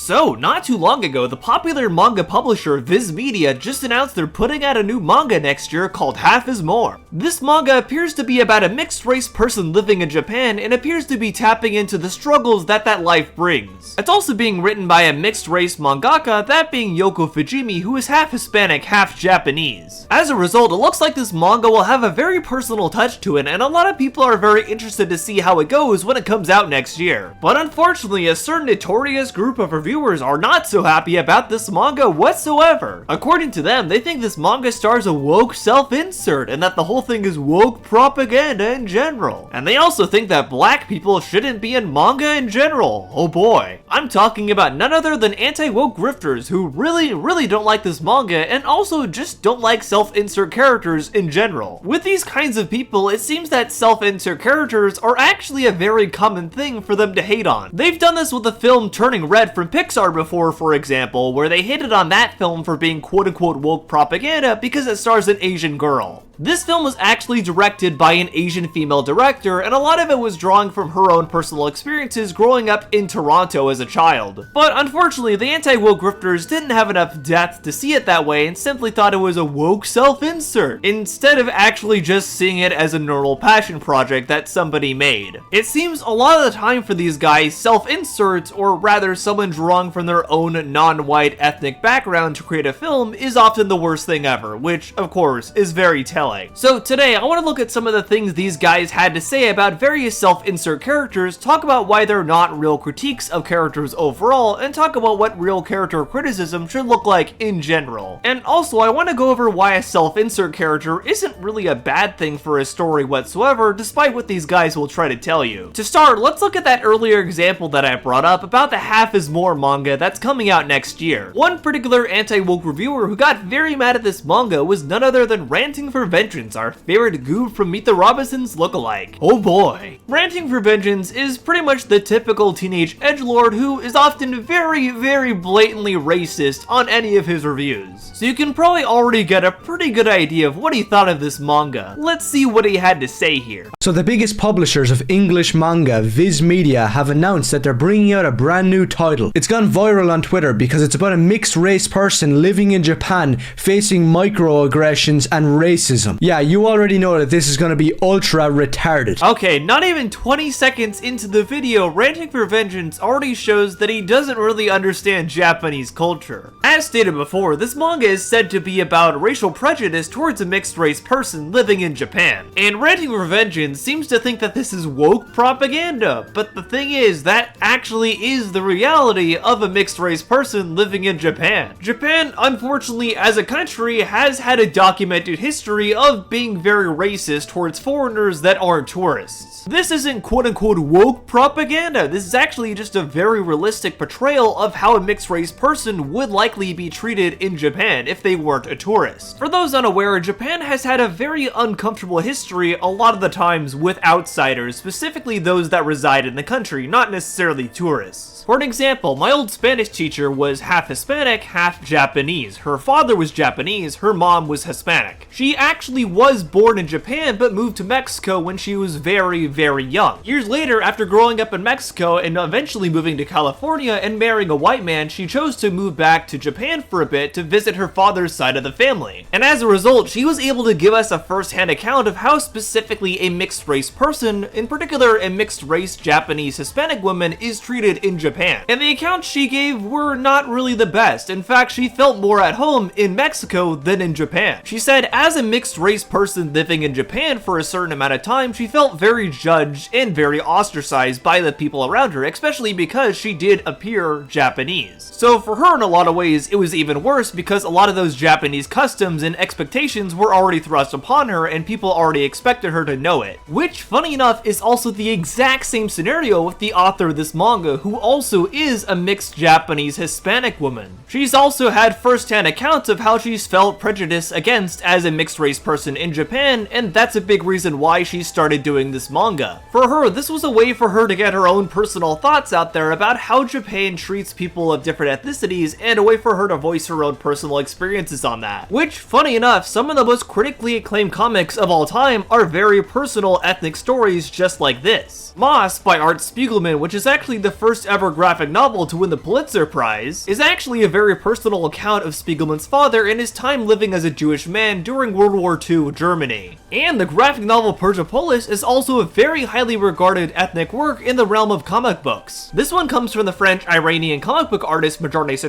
So, not too long ago, the popular manga publisher Viz Media just announced they're putting out a new manga next year called Half is More. This manga appears to be about a mixed race person living in Japan and appears to be tapping into the struggles that life brings. It's also being written by a mixed race mangaka, that being Yoko Fujimi, who is half Hispanic, half Japanese. As a result, it looks like this manga will have a very personal touch to it, and a lot of people are very interested to see how it goes when it comes out next year. But unfortunately, a certain notorious group of reviewers are not so happy about this manga whatsoever. According to them, they think this manga stars a woke self-insert and that the whole thing is woke propaganda in general. And they also think that black people shouldn't be in manga in general. Oh boy. I'm talking about none other than anti-woke grifters who really don't like this manga and also just don't like self-insert characters in general. With these kinds of people, it seems that self-insert characters are actually a very common thing for them to hate on. They've done this with the film Turning Red from Pixar before, for example, where they hated on that film for being quote-unquote woke propaganda because it stars an Asian girl. This film was actually directed by an Asian female director, and a lot of it was drawing from her own personal experiences growing up in Toronto as a child. But unfortunately, the anti-woke grifters didn't have enough depth to see it that way and simply thought it was a woke self-insert, instead of actually just seeing it as a normal passion project that somebody made. It seems a lot of the time for these guys, self-inserts, or rather someone drawing from their own non-white ethnic background to create a film, is often the worst thing ever, which, of course, is very telling. So today, I want to look at some of the things these guys had to say about various self-insert characters, talk about why they're not real critiques of characters overall, and talk about what real character criticism should look like in general. And also, I want to go over why a self-insert character isn't really a bad thing for a story whatsoever, despite what these guys will try to tell you. To start, let's look at that earlier example that I brought up about the Half is More manga that's coming out next year. One particular anti-woke reviewer who got very mad at this manga was none other than Ranting for Vengeance, our favorite goof from Meet the Robinsons lookalike. Oh boy. Ranting for Vengeance is pretty much the typical teenage edgelord who is often very blatantly racist on any of his reviews. So you can probably already get a pretty good idea of what he thought of this manga. Let's see what he had to say here. So the biggest publishers of English manga, Viz Media, have announced that they're bringing out a brand new title. It's gone viral on Twitter because it's about a mixed race person living in Japan facing microaggressions and racism. Yeah, you already know that this is going to be ultra retarded. Okay, not even 20 seconds into the video, Ranting for Vengeance already shows that he doesn't really understand Japanese culture. As stated before, this manga is said to be about racial prejudice towards a mixed race person living in Japan. And Ranting for Vengeance seems to think that this is woke propaganda, but the thing is, that actually is the reality of a mixed race person living in Japan. Japan, unfortunately, as a country, has had a documented history of being very racist towards foreigners that aren't tourists. This isn't quote-unquote woke propaganda, this is actually just a very realistic portrayal of how a mixed race person would likely be treated in Japan if they weren't a tourist. For those unaware, Japan has had a very uncomfortable history a lot of the times with outsiders, specifically those that reside in the country, not necessarily tourists. For an example, my old Spanish teacher was half Hispanic, half Japanese. Her father was Japanese, her mom was Hispanic. She actually was born in Japan but moved to Mexico when she was very young. Years later, after growing up in Mexico and eventually moving to California and marrying a white man, she chose to move back to Japan for a bit to visit her father's side of the family. And as a result, she was able to give us a first-hand account of how specifically a mixed race person, in particular a mixed race Japanese Hispanic woman, is treated in Japan. And the accounts she gave were not really the best. In fact, she felt more at home in Mexico than in Japan. She said as a mixed race person living in Japan for a certain amount of time, she felt very judged and very ostracized by the people around her, especially because she did appear Japanese. So for her, in a lot of ways, it was even worse because a lot of those Japanese customs and expectations were already thrust upon her and people already expected her to know it. Which, funny enough, is also the exact same scenario with the author of this manga, who also is a mixed Japanese Hispanic woman. She's also had first-hand accounts of how she's felt prejudice against as a mixed race race person in Japan, and that's a big reason why she started doing this manga. For her, this was a way for her to get her own personal thoughts out there about how Japan treats people of different ethnicities, and a way for her to voice her own personal experiences on that. Which, funny enough, some of the most critically acclaimed comics of all time are very personal ethnic stories just like this. Moss by Art Spiegelman, which is actually the first ever graphic novel to win the Pulitzer Prize, is actually a very personal account of Spiegelman's father and his time living as a Jewish man during World War II Germany. And the graphic novel Persepolis is also a very highly regarded ethnic work in the realm of comic books. This one comes from the French-Iranian comic book artist Vengenace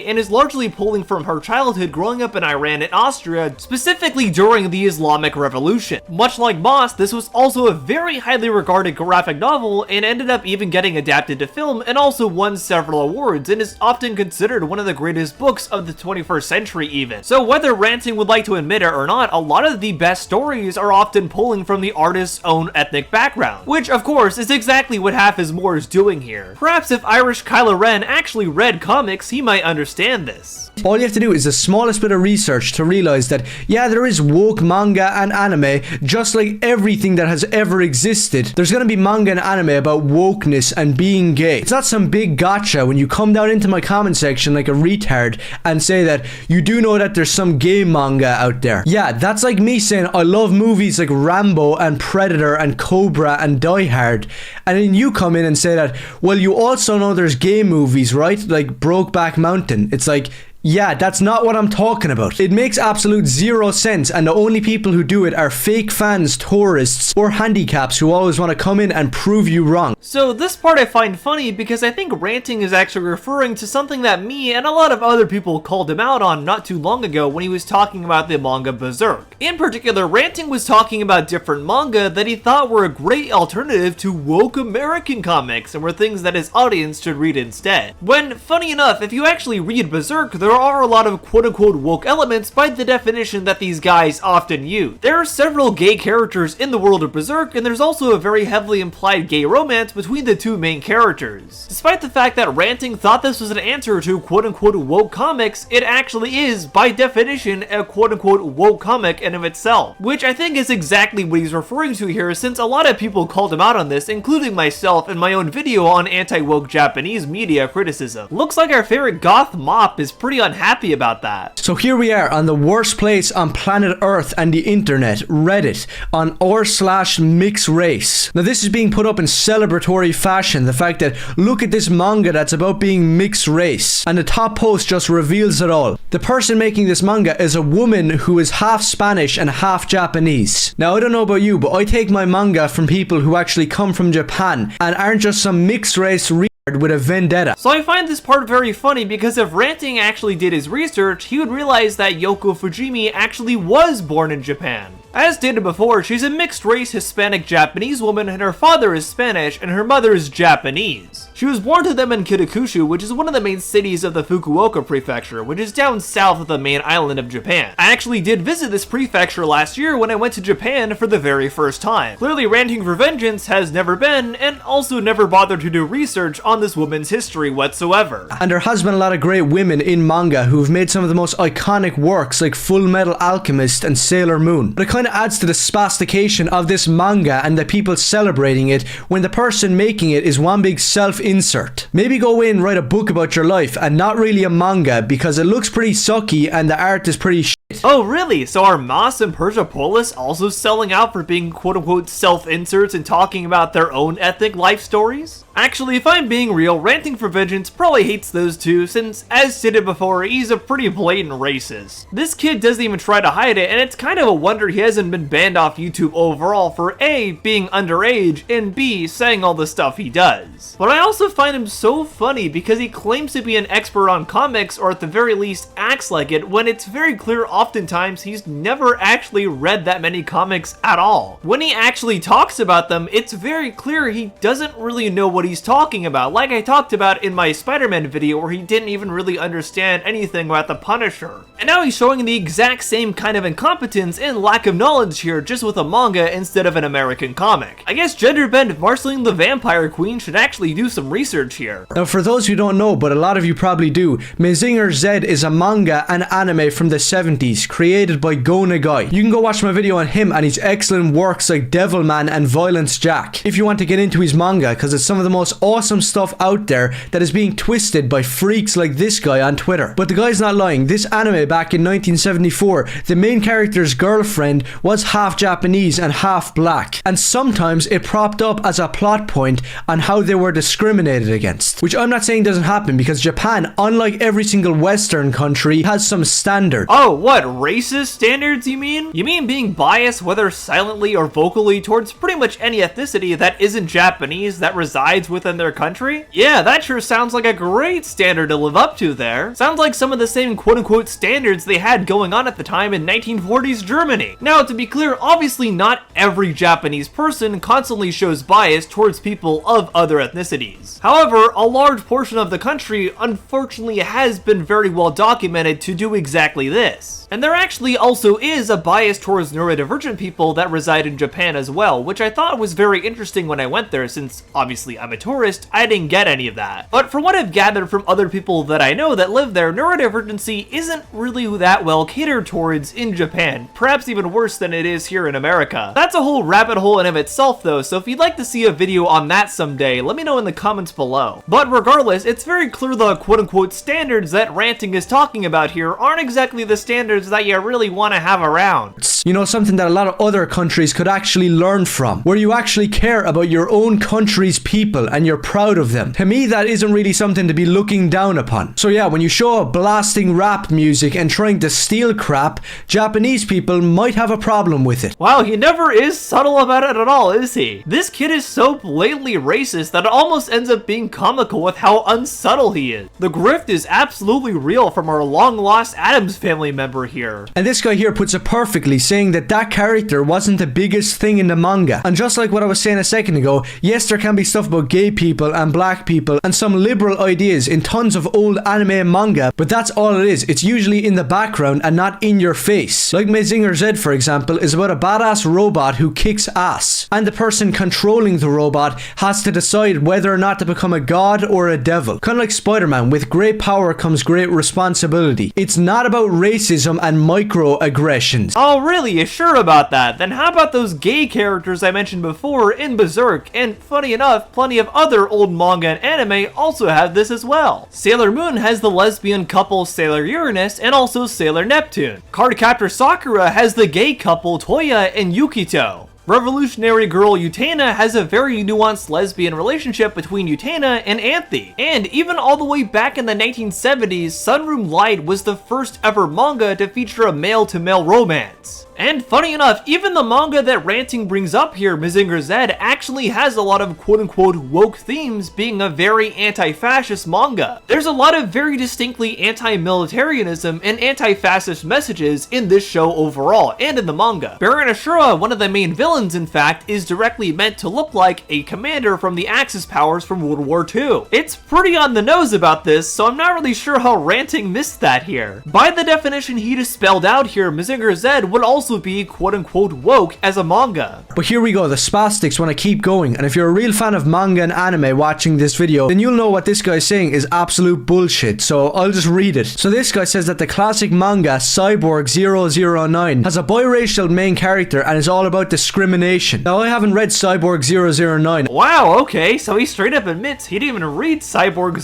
and is largely pulling from her childhood growing up in Iran and Austria, specifically during the Islamic Revolution. Much like Moss, this was also a very highly regarded graphic novel and ended up even getting adapted to film and also won several awards and is often considered one of the greatest books of the 21st century even. So whether Ranting would like to admit it or not, a lot of the best stories are often pulling from the artist's own ethnic background, which of course is exactly what Half is More is doing here. Perhaps if Irish Kylo Ren actually read comics, he might understand this. All you have to do is the smallest bit of research to realize that, yeah, there is woke manga and anime, just like everything that has ever existed. There's gonna be manga and anime about wokeness and being gay. It's not some big gotcha when you come down into my comment section like a retard and say that you do know that there's some gay manga out there. Yeah, that's like me saying I love movies like Rambo and Predator and Cobra and Die Hard, and then you come in and say that, well, you also know there's gay movies, right? Like Brokeback Mountain. It's like, yeah, that's not what I'm talking about. It makes absolute zero sense, and the only people who do it are fake fans, tourists, or handicaps who always want to come in and prove you wrong. So this part I find funny because I think Ranting is actually referring to something that me and a lot of other people called him out on not too long ago when he was talking about the manga Berserk. In particular, Ranting was talking about different manga that he thought were a great alternative to woke American comics and were things that his audience should read instead. When, funny enough, if you actually read Berserk, there are a lot of quote-unquote woke elements by the definition that these guys often use. There are several gay characters in the world of Berserk, and there's also a very heavily implied gay romance between the two main characters. Despite the fact that Ranting thought this was an answer to quote-unquote woke comics, it actually is, by definition, a quote-unquote woke comic in of itself, which I think is exactly what he's referring to here, since a lot of people called him out on this, including myself in my own video on anti-woke Japanese media criticism. Looks like our favorite goth mop is pretty unhappy about that. So here we are on the worst place on planet Earth and the internet, Reddit, on r/mixrace. Now this is being put up in celebratory fashion, the fact that look at this manga that's about being mixed race, and the top post just reveals it all. The person making this manga is a woman who is half Spanish and half Japanese. Now I don't know about you, but I take my manga from people who actually come from Japan and aren't just some mixed race with a vendetta. So I find this part very funny because if Ranting actually did his research, he would realize that Yoko Fujimi actually was born in Japan. As stated before, she's a mixed-race Hispanic Japanese woman and her father is Spanish and her mother is Japanese. She was born to them in Kitakushu, which is one of the main cities of the Fukuoka prefecture, which is down south of the main island of Japan. I actually did visit this prefecture last year when I went to Japan for the very first time. Clearly Ranting for Vengeance has never been, and also never bothered to do research on this woman's history whatsoever. And there has been a lot of great women in manga who've made some of the most iconic works like Full Metal Alchemist and Sailor Moon. But it kind of adds to the spastication of this manga and the people celebrating it when the person making it is one big self-insert. Maybe go away and write a book about your life and not really a manga because it looks pretty sucky and the art is pretty shit. Oh really? So are Moss and Persepolis also selling out for being quote-unquote self-inserts and talking about their own ethnic life stories? Actually, if I'm being real, Ranting for Vengeance probably hates those two since, as stated before, he's a pretty blatant racist. This kid doesn't even try to hide it, and it's kind of a wonder he hasn't been banned off YouTube overall for A, being underage, and B, saying all the stuff he does. But I also find him so funny because he claims to be an expert on comics, or at the very least acts like it, when it's very clear oftentimes he's never actually read that many comics at all. When he actually talks about them, it's very clear he doesn't really know what what he's talking about, like I talked about in my Spider-Man video where he didn't even really understand anything about the Punisher. And now he's showing the exact same kind of incompetence and lack of knowledge here, just with a manga instead of an American comic. I guess gender-bent Marceline the Vampire Queen should actually do some research here. Now for those who don't know, but a lot of you probably do, Mazinger Z is a manga and anime from the 70s, created by Go Nagai. You can go watch my video on him and his excellent works like Devilman and Violence Jack, if you want to get into his manga, because it's some of the most awesome stuff out there that is being twisted by freaks like this guy on Twitter. But the guy's not lying. This anime back in 1974, the main character's girlfriend was half Japanese and half black, and sometimes it propped up as a plot point on how they were discriminated against, which I'm not saying doesn't happen, because Japan, unlike every single Western country, has some standard. Oh, what, racist standards you mean? You mean being biased, whether silently or vocally, towards pretty much any ethnicity that isn't Japanese that resides within their country? Yeah, that sure sounds like a great standard to live up to there. Sounds like some of the same quote-unquote standards they had going on at the time in 1940s Germany. Now, to be clear, obviously not every Japanese person constantly shows bias towards people of other ethnicities. However, a large portion of the country unfortunately has been very well documented to do exactly this. And there actually also is a bias towards neurodivergent people that reside in Japan as well, which I thought was very interesting when I went there, since obviously I'm a tourist, I didn't get any of that. But from what I've gathered from other people that I know that live there, neurodivergency isn't really that well catered towards in Japan, perhaps even worse than it is here in America. That's a whole rabbit hole in of itself though, so if you'd like to see a video on that someday, let me know in the comments below. But regardless, it's very clear the quote-unquote standards that Ranting is talking about here aren't exactly the standards that you really want to have around. You know, something that a lot of other countries could actually learn from, where you actually care about your own country's people and you're proud of them. To me, that isn't really something to be looking down upon. So yeah, when you show up blasting rap music and trying to steal crap, Japanese people might have a problem with it. Wow, he never is subtle about it at all, is he? This kid is so blatantly racist that it almost ends up being comical with how unsubtle he is. The grift is absolutely real from our long-lost Addams Family member here. And this guy here puts it perfectly, saying that that character wasn't the biggest thing in the manga. And just like what I was saying a second ago, yes, there can be stuff about gay people and black people and some liberal ideas in tons of old anime and manga, but that's all it is. It's usually in the background and not in your face. Like Mazinger Z, for example, is about a badass robot who kicks ass, and the person controlling the robot has to decide whether or not to become a god or a devil. Kind of like Spider-Man, with great power comes great responsibility. It's not about racism and microaggressions. Oh really? You sure about that? Then how about those gay characters I mentioned before in Berserk? And funny enough, plenty of other old manga and anime also have this as well. Sailor Moon has the lesbian couple Sailor Uranus and also Sailor Neptune. Cardcaptor Sakura has the gay couple Toya and Yukito. Revolutionary Girl Utena has a very nuanced lesbian relationship between Utena and Anthe. And even all the way back in the 1970s, Sunroom Light was the first ever manga to feature a male-to-male romance. And funny enough, even the manga that Ranting brings up here, Mazinger Z, actually has a lot of quote-unquote woke themes, being a very anti-fascist manga. There's a lot of very distinctly anti-militarianism and anti-fascist messages in this show overall, and in the manga. Baron Ashura, one of the main villains in fact, is directly meant to look like a commander from the Axis powers from World War II. It's pretty on the nose about this, so I'm not really sure how Ranting missed that here. By the definition he just spelled out here, Mazinger Z would also be quote-unquote woke as a manga. But here we go, the spastics want to keep going, and if you're a real fan of manga and anime watching this video, then you'll know what this guy's saying is absolute bullshit, so I'll just read it. So this guy says that the classic manga Cyborg 009 has a biracial main character and is all about discrimination. Now I haven't read Cyborg 009. Wow, okay, so he straight up admits he didn't even read Cyborg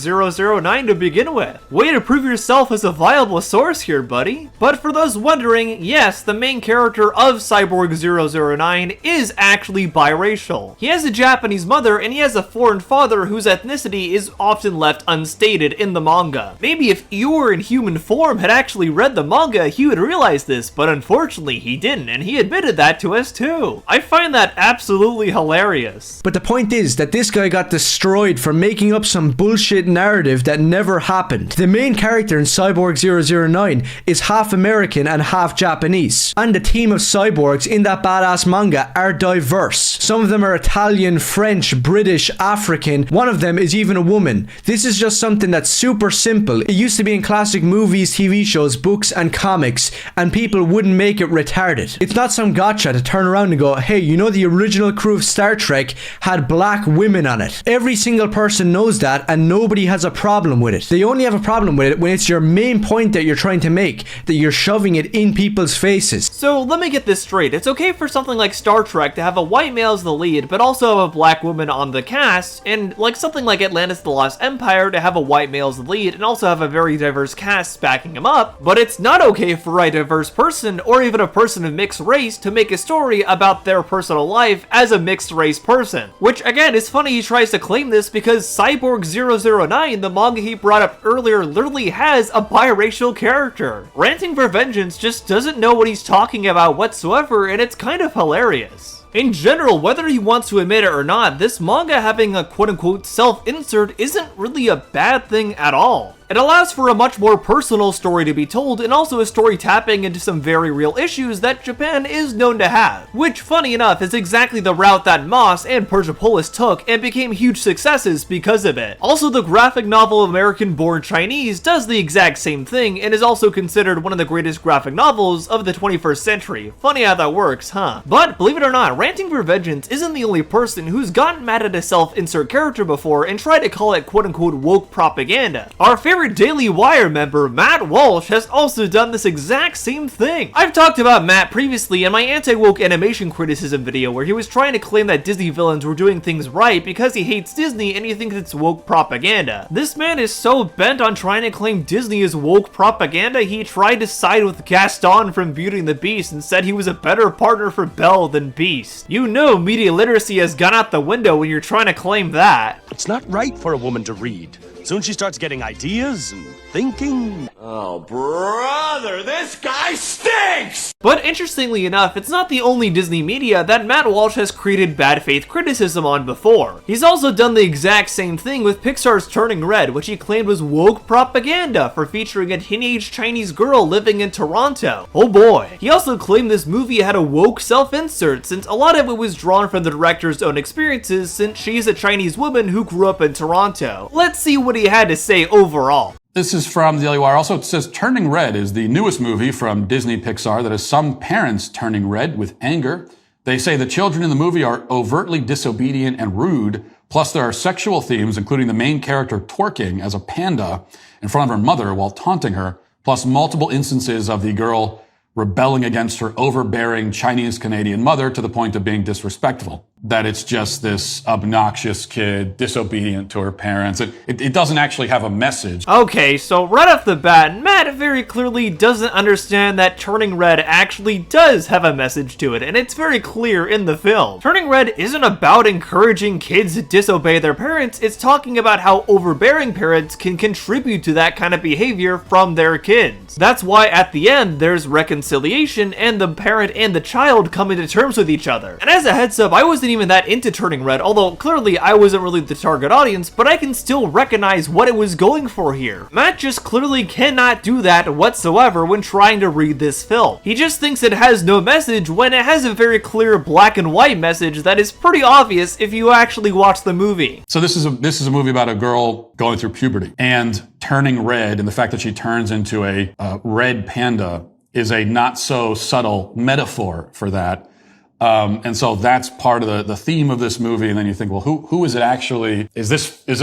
009 to begin with. Way to prove yourself as a viable source here, buddy. But for those wondering, yes, the main character of Cyborg 009 is actually biracial. He has a Japanese mother and he has a foreign father whose ethnicity is often left unstated in the manga. Maybe if Eeyore in human form had actually read the manga, he would realize this, but unfortunately he didn't, and he admitted that to us too. I find that absolutely hilarious. But the point is that this guy got destroyed for making up some bullshit narrative that never happened. The main character in Cyborg 009 is half American and half Japanese. And the team of cyborgs in that badass manga are diverse. Some of them are Italian, French, British, African. One of them is even a woman. This is just something that's super simple. It used to be in classic movies, TV shows, books and comics, and people wouldn't make it retarded. It's not some gotcha to turn around and go, hey, you know the original crew of Star Trek had black women on it. Every single person knows that and nobody has a problem with it. They only have a problem with it when it's your main point that you're trying to make, that you're shoving it in people's faces. So let me get this straight. It's okay for something like Star Trek to have a white male as the lead, but also have a black woman on the cast, and like something like Atlantis the Lost Empire to have a white male as the lead and also have a very diverse cast backing him up, but it's not okay for a diverse person or even a person of mixed race to make a story about their personal life as a mixed race person. Which again, is funny he tries to claim this because Cyborg 009, the manga he brought up earlier, literally has a biracial character. Ranting for Vengeance just doesn't know what he's talking about whatsoever, and it's kind of hilarious. In general, whether he wants to admit it or not, this manga having a quote-unquote self-insert isn't really a bad thing at all. It allows for a much more personal story to be told, and also a story tapping into some very real issues that Japan is known to have, which, funny enough, is exactly the route that Moss and Persepolis took and became huge successes because of it. Also, the graphic novel American-Born Chinese does the exact same thing and is also considered one of the greatest graphic novels of the 21st century. Funny how that works, huh? But, believe it or not, Ranting for Vengeance isn't the only person who's gotten mad at a self-insert character before and tried to call it quote-unquote woke propaganda. Our favorite Daily Wire member, Matt Walsh, has also done this exact same thing. I've talked about Matt previously in my anti-woke animation criticism video where he was trying to claim that Disney villains were doing things right because he hates Disney and he thinks it's woke propaganda. This man is so bent on trying to claim Disney is woke propaganda, he tried to side with Gaston from Beauty and the Beast and said he was a better partner for Belle than Beast. You know media literacy has gone out the window when you're trying to claim that. It's not right for a woman to read. Soon she starts getting ideas and thinking. Oh, brother, this guy stinks! But interestingly enough, it's not the only Disney media that Matt Walsh has created bad faith criticism on before. He's also done the exact same thing with Pixar's Turning Red, which he claimed was woke propaganda for featuring a teenage Chinese girl living in Toronto. Oh boy. He also claimed this movie had a woke self-insert since a lot of it was drawn from the director's own experiences since she's a Chinese woman who grew up in Toronto. Let's see what he had to say overall. This is from the Daily Wire. Also, it says Turning Red is the newest movie from Disney Pixar that has some parents turning red with anger. They say the children in the movie are overtly disobedient and rude. Plus, there are sexual themes, including the main character twerking as a panda in front of her mother while taunting her, plus multiple instances of the girl rebelling against her overbearing Chinese-Canadian mother to the point of being disrespectful. That it's just this obnoxious kid, disobedient to her parents. It doesn't actually have a message. Okay, so right off the bat, Matt very clearly doesn't understand that Turning Red actually does have a message to it, and it's very clear in the film. Turning Red isn't about encouraging kids to disobey their parents, it's talking about how overbearing parents can contribute to that kind of behavior from their kids. That's why at the end, there's reconciliation and the parent and the child coming to terms with each other. And as a heads up, I wasn't even that into Turning Red, although clearly I wasn't really the target audience, but I can still recognize what it was going for here. Matt just clearly cannot do that whatsoever when trying to read this film. He just thinks it has no message when it has a very clear black and white message that is pretty obvious if you actually watch the movie. So this is a movie about a girl going through puberty and turning red, and the fact that she turns into a red panda is a not so subtle metaphor for that. And so that's part of the theme of this movie. And then you think, well, who is it actually? Is this a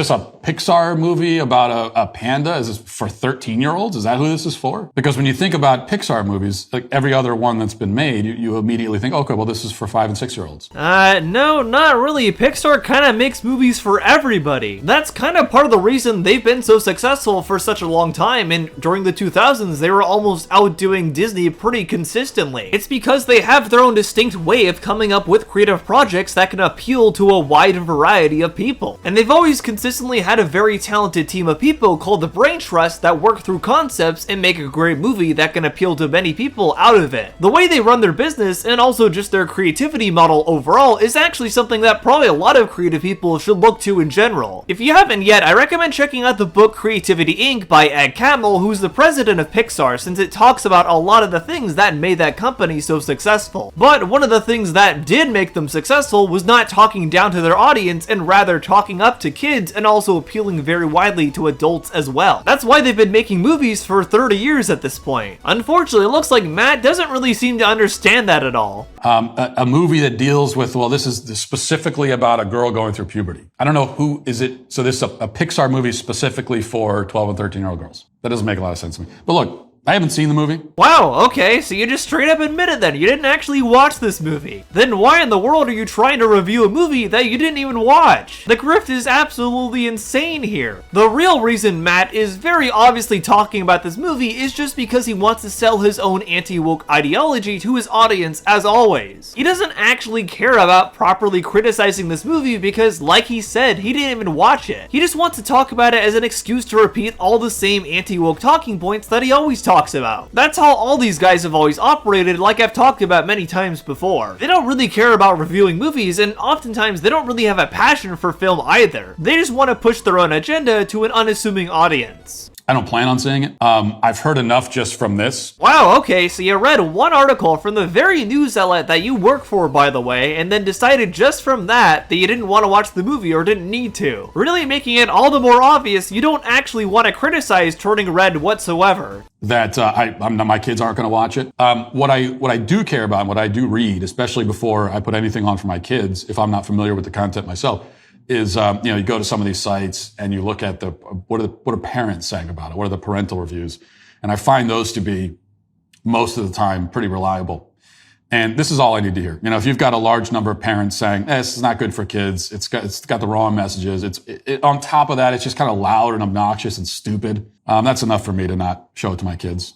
Pixar movie about a panda? Is this for 13-year-olds? Is that who this is for? Because when you think about Pixar movies, like every other one that's been made, you immediately think, okay, well, this is for 5 and 6-year-olds. No, not really. Pixar kind of makes movies for everybody. That's kind of part of the reason they've been so successful for such a long time. And during the 2000s, they were almost outdoing Disney pretty consistently. It's because they have their own distinct way of coming up with creative projects that can appeal to a wide variety of people. And they've always consistently had a very talented team of people called the Brain Trust that work through concepts and make a great movie that can appeal to many people out of it. The way they run their business and also just their creativity model overall is actually something that probably a lot of creative people should look to in general. If you haven't yet, I recommend checking out the book Creativity Inc. by Ed Catmull, who's the president of Pixar, since it talks about a lot of the things that made that company so successful. But one of the things that did make them successful was not talking down to their audience and rather talking up to kids and also appealing very widely to adults as well. That's why they've been making movies for 30 years at this point. Unfortunately, it looks like Matt doesn't really seem to understand that at all. A movie that deals with, well, this is specifically about a girl going through puberty. I don't know who is it. So this is a Pixar movie specifically for 12 and 13-year-old girls. That doesn't make a lot of sense to me. But look, I haven't seen the movie. Wow, okay, so you just straight up admitted then you didn't actually watch this movie. Then why in the world are you trying to review a movie that you didn't even watch? The grift is absolutely insane here. The real reason Matt is very obviously talking about this movie is just because he wants to sell his own anti-woke ideology to his audience as always. He doesn't actually care about properly criticizing this movie because, like he said, he didn't even watch it. He just wants to talk about it as an excuse to repeat all the same anti-woke talking points that he always talks about. That's how all these guys have always operated, like I've talked about many times before. They don't really care about reviewing movies, and oftentimes they don't really have a passion for film either. They just want to push their own agenda to an unassuming audience. I don't plan on seeing it. I've heard enough just from this. Wow, okay, so you read one article from the very news outlet that you work for, by the way, and then decided just from that you didn't want to watch the movie or didn't need to. Really making it all the more obvious you don't actually want to criticize Turning Red whatsoever. That my kids aren't going to watch it. What I do care about and what I do read, especially before I put anything on for my kids, if I'm not familiar with the content myself, is you go to some of these sites and you look at what are parents saying about it? What are the parental reviews? And I find those to be most of the time pretty reliable. And this is all I need to hear. If you've got a large number of parents saying, this is not good for kids, it's got the wrong messages, on top of that, it's just kind of loud and obnoxious and stupid. That's enough for me to not show it to my kids.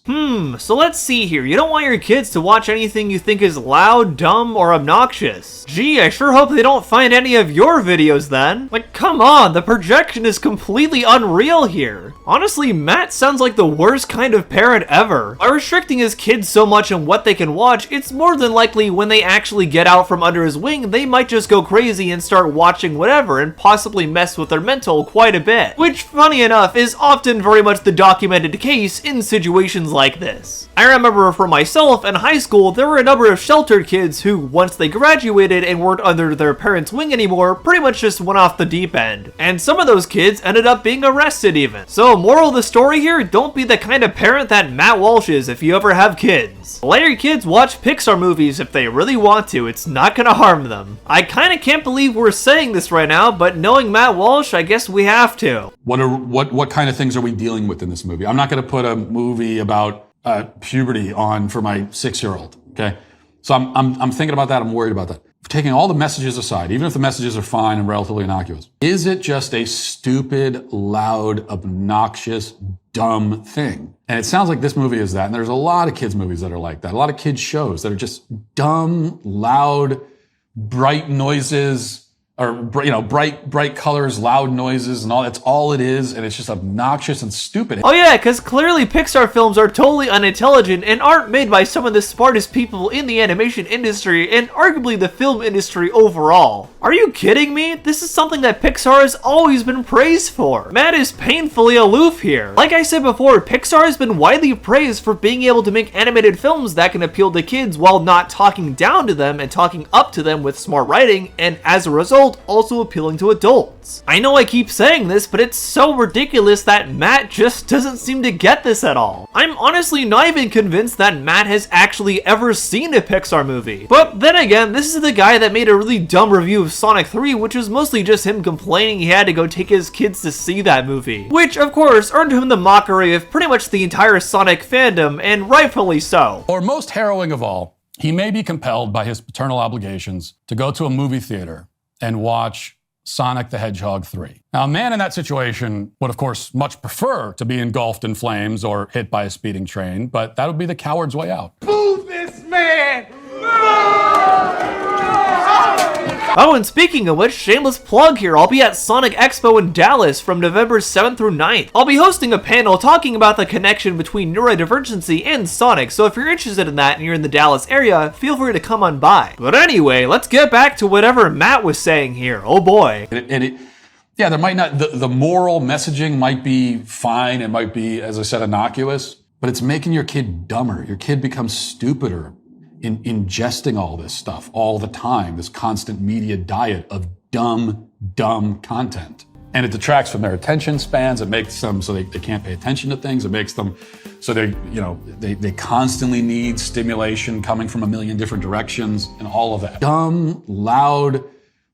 So let's see here. You don't want your kids to watch anything you think is loud, dumb, or obnoxious. Gee, I sure hope they don't find any of your videos then. Like, come on, the projection is completely unreal here. Honestly, Matt sounds like the worst kind of parent ever. By restricting his kids so much on what they can watch, it's more than likely when they actually get out from under his wing, they might just go crazy and start watching whatever and possibly mess with their mental quite a bit. Which, funny enough, is often very much the documented case in situations like this. I remember for myself in high school, there were a number of sheltered kids who, once they graduated and weren't under their parents' wing anymore, pretty much just went off the deep end. And some of those kids ended up being arrested even. So moral of the story here, don't be the kind of parent that Matt Walsh is if you ever have kids. Let your kids watch Pixar movies if they really want to, it's not gonna harm them. I kinda can't believe we're saying this right now, but knowing Matt Walsh, I guess we have to. What kind of things are we dealing with in this movie? I'm not going to put a movie about puberty on for my 6-year-old. Okay, so I'm thinking about that. I'm worried about that. Taking all the messages aside, even if the messages are fine and relatively innocuous, is it just a stupid, loud, obnoxious, dumb thing? And it sounds like this movie is that. And there's a lot of kids movies that are like that. A lot of kids shows that are just dumb, loud, bright noises. Or, bright colors, loud noises, and all. That's all it is, and it's just obnoxious and stupid. Oh yeah, because clearly Pixar films are totally unintelligent and aren't made by some of the smartest people in the animation industry and arguably the film industry overall. Are you kidding me? This is something that Pixar has always been praised for. Matt is painfully aloof here. Like I said before, Pixar has been widely praised for being able to make animated films that can appeal to kids while not talking down to them and talking up to them with smart writing, and as a result, also appealing to adults. I know I keep saying this, but it's so ridiculous that Matt just doesn't seem to get this at all. I'm honestly not even convinced that Matt has actually ever seen a Pixar movie. But then again, this is the guy that made a really dumb review of Sonic 3, which was mostly just him complaining he had to go take his kids to see that movie. Which, of course, earned him the mockery of pretty much the entire Sonic fandom, and rightfully so. Or most harrowing of all, he may be compelled by his paternal obligations to go to a movie theater and watch Sonic the Hedgehog 3. Now, a man in that situation would, of course, much prefer to be engulfed in flames or hit by a speeding train, but that would be the coward's way out. Move this man! Oh, and speaking of which, shameless plug here, I'll be at Sonic Expo in Dallas from November 7th through 9th. I'll be hosting a panel talking about the connection between neurodivergency and Sonic, so if you're interested in that and you're in the Dallas area, feel free to come on by. But anyway, let's get back to whatever Matt was saying here. Oh boy. Yeah, there might not, the moral messaging might be fine, it might be, as I said, innocuous, but it's making your kid dumber. Your kid becomes stupider in ingesting all this stuff all the time, this constant media diet of dumb content. And it detracts from their attention spans. It makes them so they can't pay attention to things. It makes them so they constantly need stimulation coming from a million different directions and all of that. Dumb, loud,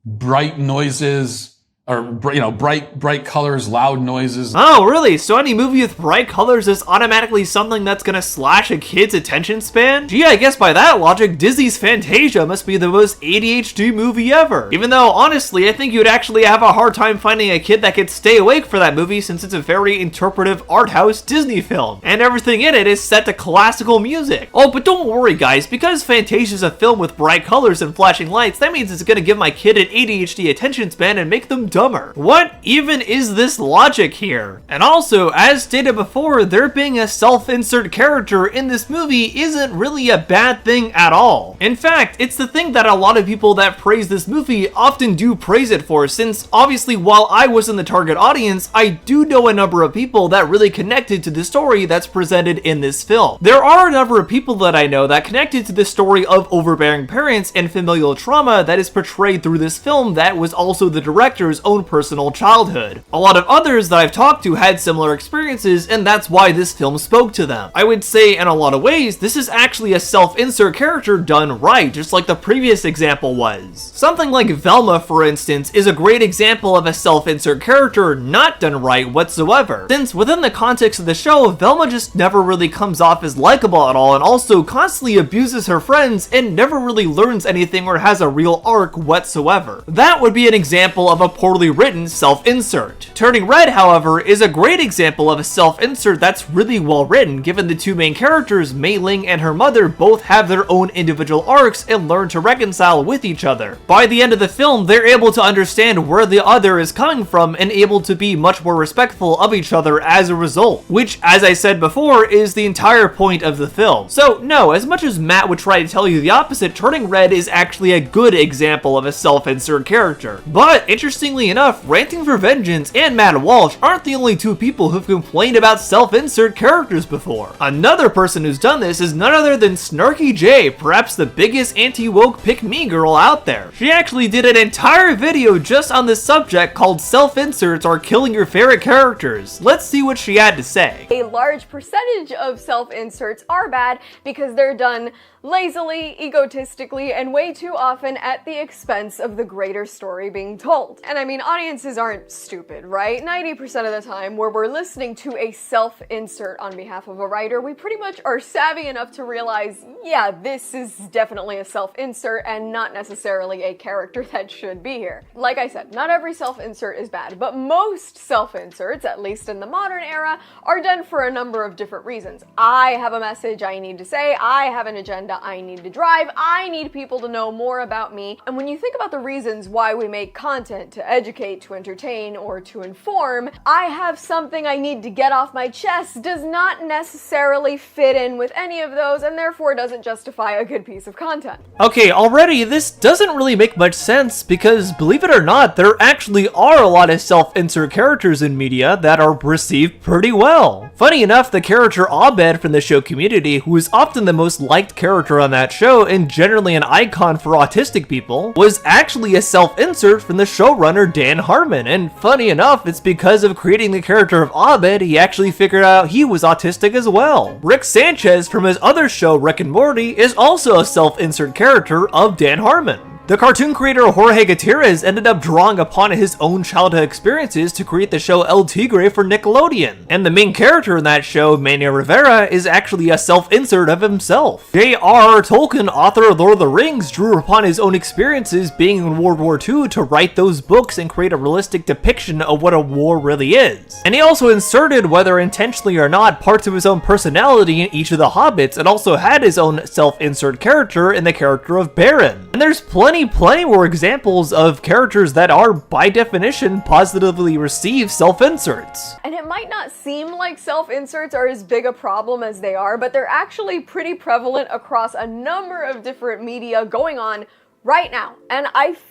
bright noises, or, bright colors, loud noises. Oh, really? So any movie with bright colors is automatically something that's gonna slash a kid's attention span? Gee, I guess by that logic, Disney's Fantasia must be the most ADHD movie ever. Even though, honestly, I think you'd actually have a hard time finding a kid that could stay awake for that movie since it's a very interpretive art house Disney film. And everything in it is set to classical music. Oh, but don't worry guys, because Fantasia's a film with bright colors and flashing lights, that means it's gonna give my kid an ADHD attention span and make them dumber. What even is this logic here? And also, as stated before, there being a self-insert character in this movie isn't really a bad thing at all. In fact, it's the thing that a lot of people that praise this movie often do praise it for, since obviously while I was in the target audience, I do know a number of people that really connected to the story that's presented in this film. There are a number of people that I know that connected to the story of overbearing parents and familial trauma that is portrayed through this film that was also the director's own personal childhood. A lot of others that I've talked to had similar experiences, and that's why this film spoke to them. I would say in a lot of ways, this is actually a self-insert character done right, just like the previous example was. Something like Velma, for instance, is a great example of a self-insert character not done right whatsoever, since within the context of the show, Velma just never really comes off as likable at all and also constantly abuses her friends and never really learns anything or has a real arc whatsoever. That would be an example of a poorly written self-insert. Turning Red, however, is a great example of a self-insert that's really well written, given the two main characters, Mei Ling and her mother, both have their own individual arcs and learn to reconcile with each other. By the end of the film, they're able to understand where the other is coming from and able to be much more respectful of each other as a result, which, as I said before, is the entire point of the film. So no, as much as Matt would try to tell you the opposite, Turning Red is actually a good example of a self-insert character. But interestingly enough, Ranting for Vengeance and Matt Walsh aren't the only two people who've complained about self-insert characters before. Another person who's done this is none other than SnarkyJay, perhaps the biggest anti-woke pick-me girl out there. She actually did an entire video just on this subject called Self-Inserts Are Killing Your Favorite Characters. Let's see what she had to say. A large percentage of self-inserts are bad because they're done lazily, egotistically, and way too often at the expense of the greater story being told. And I mean, audiences aren't stupid, right? 90% of the time where we're listening to a self-insert on behalf of a writer, we pretty much are savvy enough to realize, yeah, this is definitely a self-insert and not necessarily a character that should be here. Like I said, not every self-insert is bad, but most self-inserts, at least in the modern era, are done for a number of different reasons. I have a message I need to say, I have an agenda I need to drive, I need people to know more about me. And when you think about the reasons why we make content, to educate, to entertain, or to inform, I have something I need to get off my chest does not necessarily fit in with any of those, and therefore doesn't justify a good piece of content. Okay, already this doesn't really make much sense because, believe it or not, there actually are a lot of self-insert characters in media that are received pretty well. Funny enough, the character Abed from the show Community, who is often the most liked character on that show and generally an icon for autistic people, was actually a self-insert from the showrunner Dan Harmon, and funny enough, it's because of creating the character of Abed he actually figured out he was autistic as well. Rick Sanchez from his other show Rick and Morty is also a self-insert character of Dan Harmon. The cartoon creator Jorge Gutierrez ended up drawing upon his own childhood experiences to create the show El Tigre for Nickelodeon, and the main character in that show, Manny Rivera, is actually a self-insert of himself. J.R.R. Tolkien, author of Lord of the Rings, drew upon his own experiences being in World War II to write those books and create a realistic depiction of what a war really is. And he also inserted, whether intentionally or not, parts of his own personality in each of the Hobbits, and also had his own self-insert character in the character of Beren. And there's plenty plenty more examples of characters that are, by definition, positively receive self-inserts. And it might not seem like self-inserts are as big a problem as they are, but they're actually pretty prevalent across a number of different media going on right now. And I've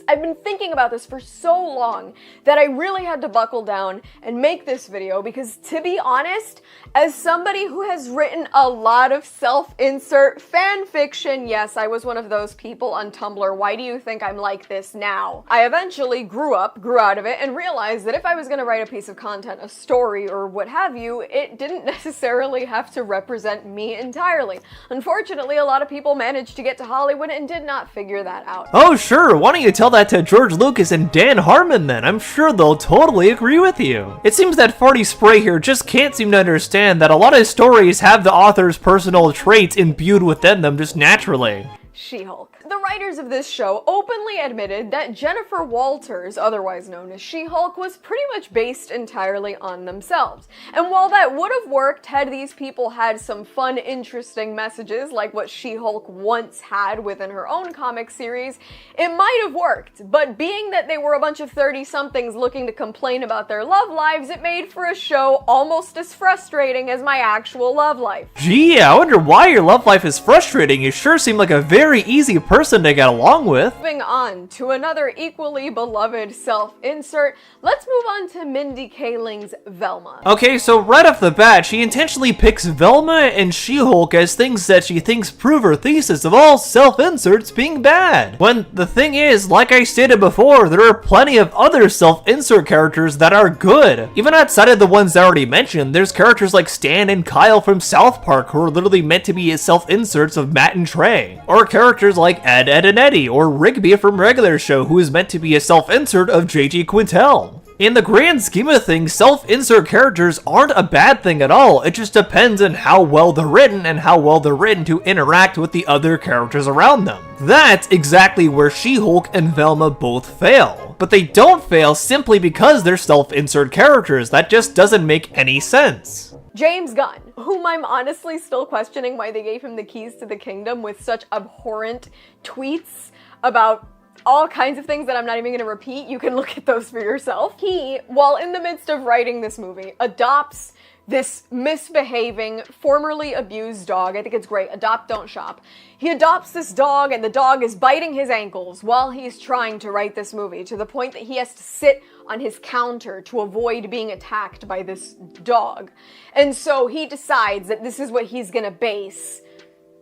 been thinking about this for so long that I really had to buckle down and make this video because, to be honest, as somebody who has written a lot of self-insert fan fiction, yes, I was one of those people on Tumblr. Why do you think I'm like this now? I eventually grew out of it, and realized that if I was going to write a piece of content, a story, or what have you, it didn't necessarily have to represent me entirely. Unfortunately, a lot of people managed to get to Hollywood and did not figure that out. Oh sure, why don't you tell that to George Lucas and Dan Harmon then? I'm sure they'll totally agree with you. It seems that Farty Spray here just can't seem to understand that a lot of stories have the author's personal traits imbued within them just naturally. She-Hulk. The writers of this show openly admitted that Jennifer Walters, otherwise known as She-Hulk, was pretty much based entirely on themselves. And while that would have worked had these people had some fun, interesting messages like what She-Hulk once had within her own comic series, it might have worked. But being that they were a bunch of 30-somethings looking to complain about their love lives, it made for a show almost as frustrating as my actual love life. Gee, I wonder why your love life is frustrating. You sure seem like a very easy person to get along with. Moving on to another equally beloved self-insert, let's move on to Mindy Kaling's Velma. Okay, so right off the bat, she intentionally picks Velma and She-Hulk as things that she thinks prove her thesis of all self-inserts being bad. When the thing is, like I stated before, there are plenty of other self-insert characters that are good. Even outside of the ones I already mentioned, there's characters like Stan and Kyle from South Park who are literally meant to be self-inserts of Matt and Trey. Or characters like Ed, and Eddie, or Rigby from Regular Show, who is meant to be a self-insert of JG Quintel. In the grand scheme of things, self-insert characters aren't a bad thing at all. It just depends on how well they're written and how well they're written to interact with the other characters around them. That's exactly where She-Hulk and Velma both fail. But they don't fail simply because they're self-insert characters. That just doesn't make any sense. James Gunn, whom I'm honestly still questioning why they gave him the keys to the kingdom with such abhorrent tweets about all kinds of things that I'm not even gonna repeat. You can look at those for yourself. He, while in the midst of writing this movie, adopts this misbehaving, formerly abused dog. I think it's great. Adopt, don't shop. He adopts this dog, and the dog is biting his ankles while he's trying to write this movie, to the point that he has to sit on his counter to avoid being attacked by this dog. And so he decides that this is what he's gonna base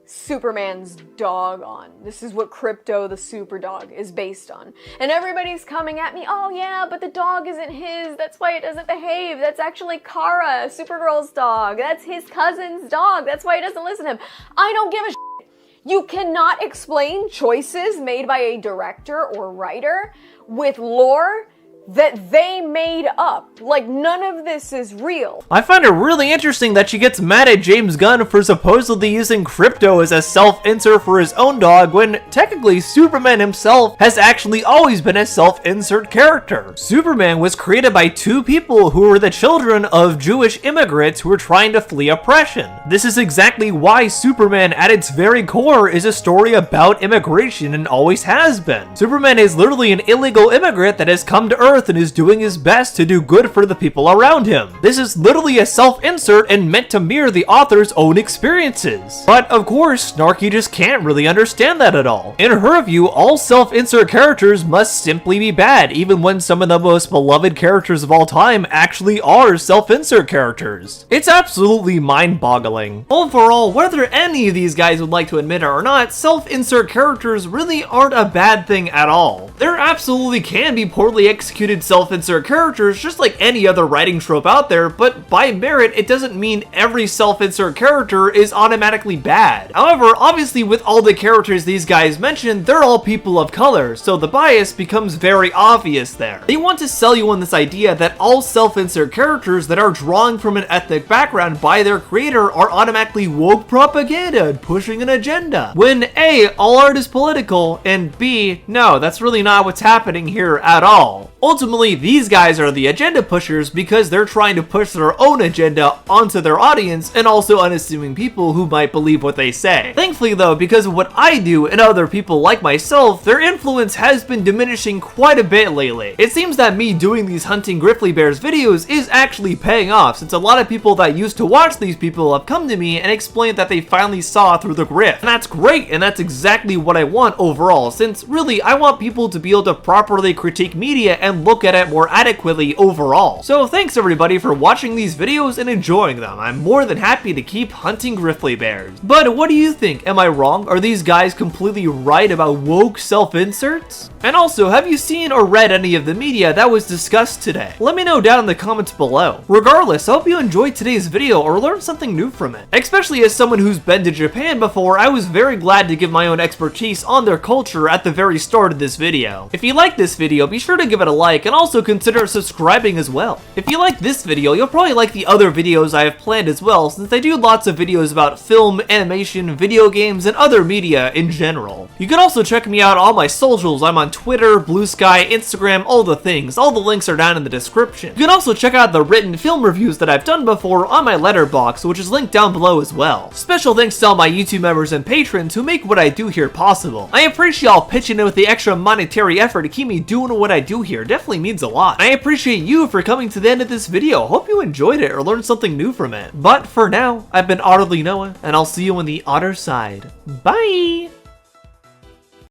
Superman's dog on. This is what Krypto the super dog is based on. And everybody's coming at me, oh yeah, but the dog isn't his, that's why it doesn't behave, that's actually Kara, Supergirl's dog, that's his cousin's dog, that's why he doesn't listen to him. I don't give a shit. You cannot explain choices made by a director or writer with lore that they made up. Like, none of this is real. I find it really interesting that she gets mad at James Gunn for supposedly using Krypto as a self-insert for his own dog, when technically Superman himself has actually always been a self-insert character. Superman was created by two people who were the children of Jewish immigrants who were trying to flee oppression. This is exactly why Superman at its very core is a story about immigration and always has been. Superman is literally an illegal immigrant that has come to Earth and is doing his best to do good for the people around him. This is literally a self-insert and meant to mirror the author's own experiences. But of course, Snarky just can't really understand that at all. In her view, all self-insert characters must simply be bad, even when some of the most beloved characters of all time actually are self-insert characters. It's absolutely mind-boggling. Overall, whether any of these guys would like to admit it or not, self-insert characters really aren't a bad thing at all. There absolutely can be poorly executed self-insert characters just like any other writing trope out there, but by merit, it doesn't mean every self-insert character is automatically bad. However, obviously with all the characters these guys mentioned, they're all people of color, so the bias becomes very obvious there. They want to sell you on this idea that all self-insert characters that are drawing from an ethnic background by their creator are automatically woke propaganda and pushing an agenda, when A, all art is political, and B, no, that's really not what's happening here at all. Ultimately, these guys are the agenda pushers because they're trying to push their own agenda onto their audience and also unassuming people who might believe what they say. Thankfully though, because of what I do and other people like myself, their influence has been diminishing quite a bit lately. It seems that me doing these hunting grizzly bears videos is actually paying off, since a lot of people that used to watch these people have come to me and explained that they finally saw through the grift. And that's great, and that's exactly what I want overall, since really I want people to be able to properly critique media and look at it more adequately overall. So thanks everybody for watching these videos and enjoying them. I'm more than happy to keep hunting grizzly bears. But what do you think? Am I wrong? Are these guys completely right about woke self-inserts? And also, have you seen or read any of the media that was discussed today? Let me know down in the comments below. Regardless, I hope you enjoyed today's video or learned something new from it. Especially as someone who's been to Japan before, I was very glad to give my own expertise on their culture at the very start of this video. If you like this video, be sure to give it a like and also consider subscribing as well. If you like this video, you'll probably like the other videos I have planned as well, since I do lots of videos about film, animation, video games, and other media in general. You can also check me out on my socials. I'm on Twitter, Blue Sky, Instagram, all the things. All the links are down in the description. You can also check out the written film reviews that I've done before on my letterbox, which is linked down below as well. Special thanks to all my YouTube members and patrons who make what I do here possible. I appreciate y'all pitching in with the extra monetary effort to keep me doing what I do here. It definitely means a lot. I appreciate you for coming to the end of this video. Hope you enjoyed it or learned something new from it. But for now, I've been Otterly Noah, and I'll see you on the other side. Bye!